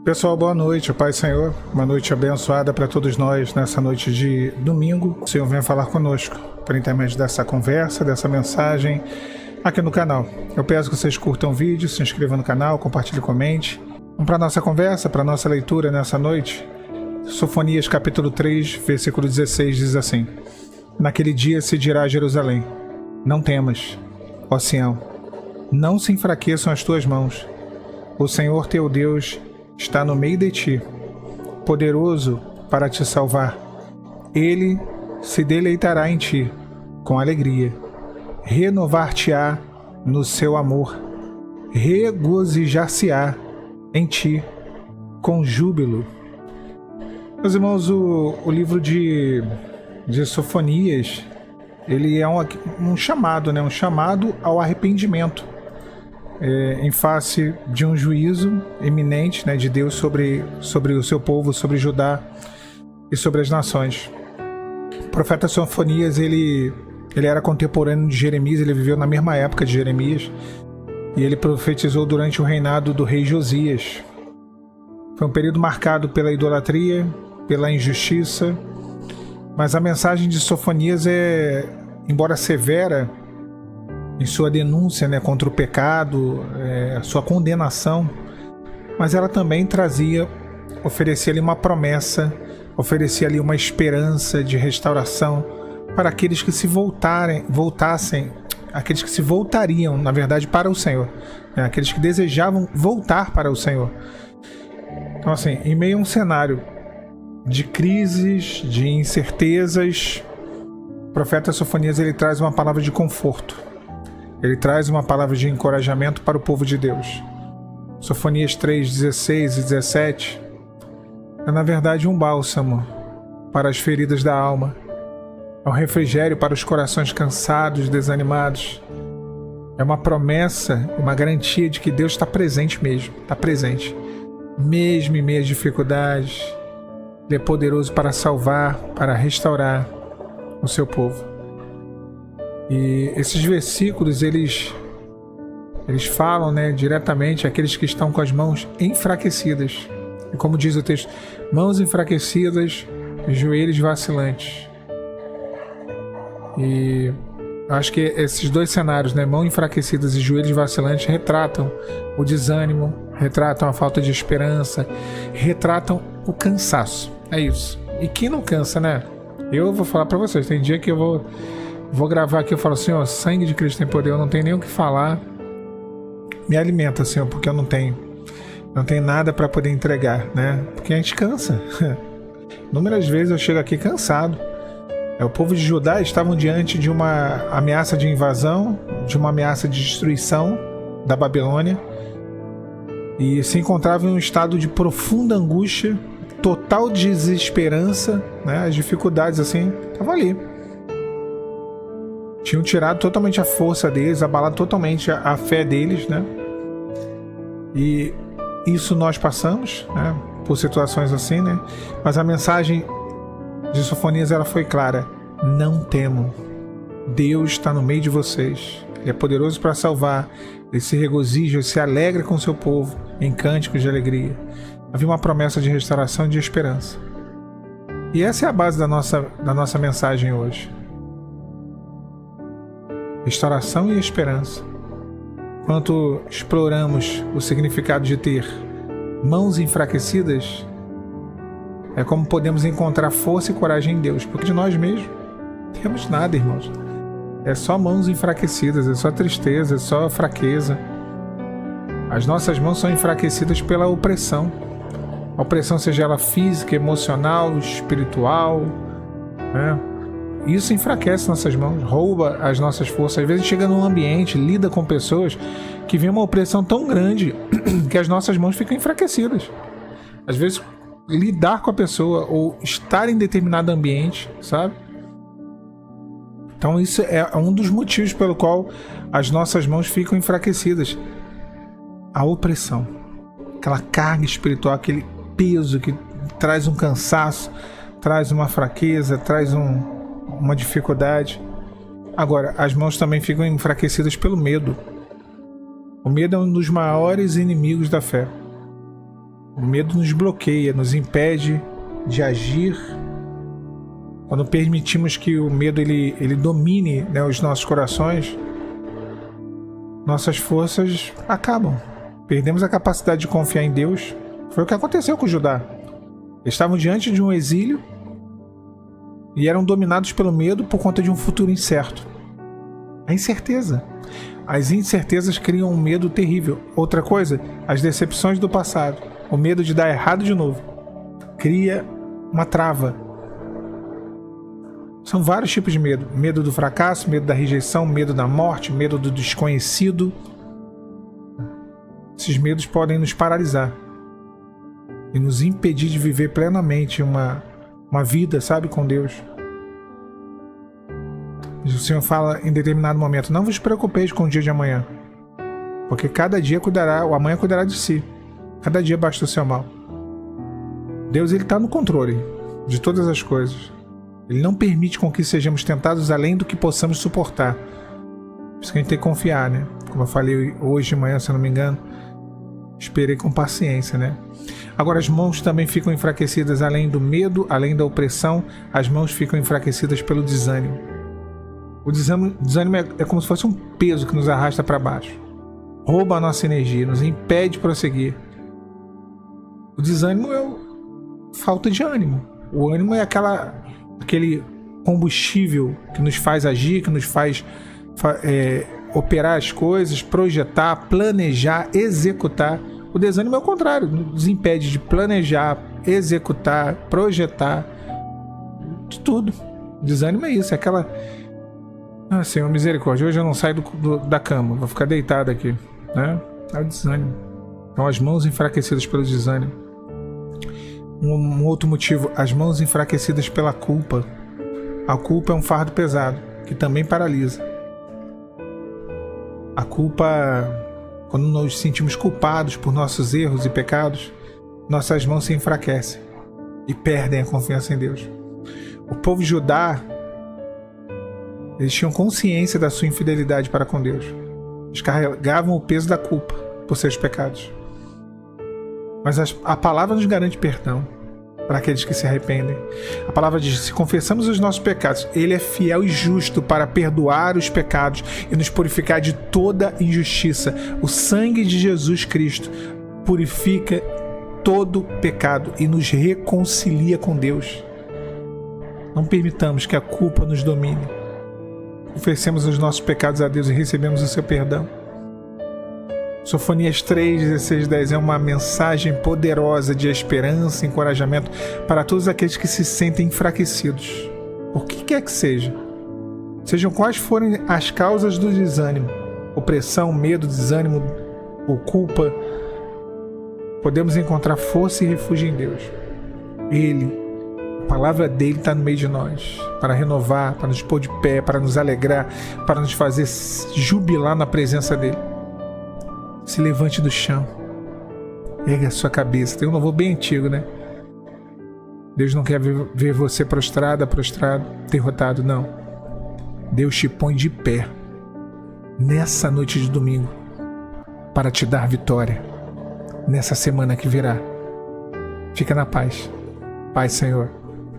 Pessoal, boa noite, Pai Senhor, uma noite abençoada para todos nós nessa noite de domingo. O Senhor venha falar conosco por intermédio dessa conversa, dessa mensagem aqui no canal. Eu peço que vocês curtam o vídeo, se inscrevam no canal, compartilhem, comente. Vamos para a nossa conversa, para a nossa leitura nessa noite. Sofonias capítulo 3, versículo 16 diz assim: Naquele dia se dirá a Jerusalém: Não temas, ó Sião, não se enfraqueçam as tuas mãos. O Senhor teu Deus está no meio de ti, poderoso para te salvar. Ele se deleitará em ti com alegria, renovar-te-á no seu amor, regozijar-se-á em ti com júbilo. Meus irmãos, o livro de Sofonias, ele é um chamado, um chamado ao arrependimento. Em face de um juízo iminente, de Deus sobre o seu povo, sobre Judá e sobre as nações. O profeta Sofonias, ele era contemporâneo de Jeremias, ele viveu na mesma época de Jeremias, e ele profetizou durante o reinado do rei Josias. Foi um período marcado pela idolatria, pela injustiça, mas a mensagem de Sofonias embora severa em sua denúncia contra o pecado, sua condenação, mas ela também oferecia ali uma promessa, oferecia ali uma esperança de restauração para aqueles que se voltariam, na verdade, para o Senhor, aqueles que desejavam voltar para o Senhor. Então, assim, em meio a um cenário de crises, de incertezas, o profeta Sofonias, ele traz uma palavra de conforto. Ele traz uma palavra de encorajamento para o povo de Deus. Sofonias 3, 16 e 17 é, na verdade, um bálsamo para as feridas da alma. É um refrigério para os corações cansados, desanimados. É uma promessa, uma garantia de que Deus está presente mesmo. Está presente. Mesmo em meio às dificuldades, Ele é poderoso para salvar, para restaurar o seu povo. E esses versículos, eles falam diretamente àqueles que estão com as mãos enfraquecidas. E como diz o texto, mãos enfraquecidas, joelhos vacilantes. E acho que esses dois cenários, mãos enfraquecidas e joelhos vacilantes, retratam o desânimo, retratam a falta de esperança, retratam o cansaço. É isso. E quem não cansa, Eu vou falar para vocês, tem dia que eu vou gravar aqui, eu falo assim, sangue de Cristo tem poder, eu não tenho nem o que falar. Me alimenta, Senhor, porque eu não tenho nada para poder entregar, Porque a gente cansa. Inúmeras vezes eu chego aqui cansado. O povo de Judá estavam diante de uma ameaça de invasão, de uma ameaça de destruição da Babilônia, e se encontravam em um estado de profunda angústia, total desesperança, as dificuldades assim, estavam ali. Tinham tirado totalmente a força deles, abalado totalmente a fé deles, E isso nós passamos, por situações assim, Mas a mensagem de Sofonias, ela foi clara: não temam, Deus está no meio de vocês, Ele é poderoso para salvar, Ele se regozija, Ele se alegra com o seu povo em cânticos de alegria. Havia uma promessa de restauração e de esperança. E essa é a base da nossa mensagem hoje. Restauração e esperança. Enquanto exploramos o significado de ter mãos enfraquecidas, é como podemos encontrar força e coragem em Deus, porque de nós mesmos não temos nada, irmãos. É só mãos enfraquecidas, é só tristeza, é só fraqueza. As nossas mãos são enfraquecidas pela opressão. A opressão, seja ela física, emocional, espiritual, Isso enfraquece nossas mãos, rouba as nossas forças. Às vezes chega num ambiente, lida com pessoas que vem uma opressão tão grande que as nossas mãos ficam enfraquecidas. Às vezes lidar com a pessoa ou estar em determinado ambiente, sabe? Então isso é um dos motivos pelo qual as nossas mãos ficam enfraquecidas. A opressão, aquela carga espiritual, aquele peso que traz um cansaço, traz uma fraqueza, traz uma dificuldade. Agora, as mãos também ficam enfraquecidas pelo medo. O medo é um dos maiores inimigos da fé. O medo nos bloqueia, nos impede de agir. Quando permitimos que o medo ele domine, né, os nossos corações, nossas forças acabam. Perdemos a capacidade de confiar em Deus. Foi o que aconteceu com Judá. Eles estavam diante de um exílio e eram dominados pelo medo por conta de um futuro incerto. A incerteza. As incertezas criam um medo terrível. Outra coisa, as decepções do passado. O medo de dar errado de novo. Cria uma trava. São vários tipos de medo. Medo do fracasso, medo da rejeição, medo da morte, medo do desconhecido. Esses medos podem nos paralisar e nos impedir de viver plenamente uma vida, sabe, com Deus. O Senhor fala em determinado momento: não vos preocupeis com o dia de amanhã, porque cada dia cuidará, o amanhã cuidará de si. Cada dia basta o seu mal. Deus, ele está no controle de todas as coisas. Ele não permite com que sejamos tentados além do que possamos suportar. Por isso que a gente tem que confiar, né? Como eu falei hoje de manhã, se eu não me engano, esperei com paciência, né? Agora, as mãos também ficam enfraquecidas além do medo, além da opressão. As mãos ficam enfraquecidas pelo desânimo. O desânimo é como se fosse um peso que nos arrasta para baixo. Rouba a nossa energia, nos impede de prosseguir. O desânimo é falta de ânimo. O ânimo é aquele combustível que nos faz agir, que nos faz operar as coisas, projetar, planejar, executar. O desânimo é o contrário, nos impede de planejar, executar, projetar, de tudo. O desânimo é isso, é aquela... Ah, Senhor, misericórdia, hoje eu não saio da cama, vou ficar deitado aqui, né? É o desânimo. Então, as mãos enfraquecidas pelo desânimo. Um outro motivo, as mãos enfraquecidas pela culpa. A culpa é um fardo pesado, que também paralisa. A culpa, quando nos sentimos culpados por nossos erros e pecados, nossas mãos se enfraquecem e perdem a confiança em Deus. O povo de Judá, eles tinham consciência da sua infidelidade para com Deus. Eles carregavam o peso da culpa por seus pecados. Mas a palavra nos garante perdão para aqueles que se arrependem. A palavra diz: se confessamos os nossos pecados, Ele é fiel e justo para perdoar os pecados e nos purificar de toda injustiça. O sangue de Jesus Cristo purifica todo pecado e nos reconcilia com Deus. Não permitamos que a culpa nos domine. Confessemos os nossos pecados a Deus e recebemos o seu perdão. Sofonias 3, 16, 10 é uma mensagem poderosa de esperança e encorajamento para todos aqueles que se sentem enfraquecidos, por que quer que seja. Sejam quais forem as causas do desânimo, opressão, medo, desânimo ou culpa, podemos encontrar força e refúgio em Deus. A palavra dele está no meio de nós, para renovar, para nos pôr de pé, para nos alegrar, para nos fazer jubilar na presença dele. Se levante do chão, erga a sua cabeça. Tem um louvor bem antigo, né? Deus não quer ver você prostrado, derrotado, não. Deus te põe de pé nessa noite de domingo para te dar vitória nessa semana que virá. Fica na paz. Paz, Senhor.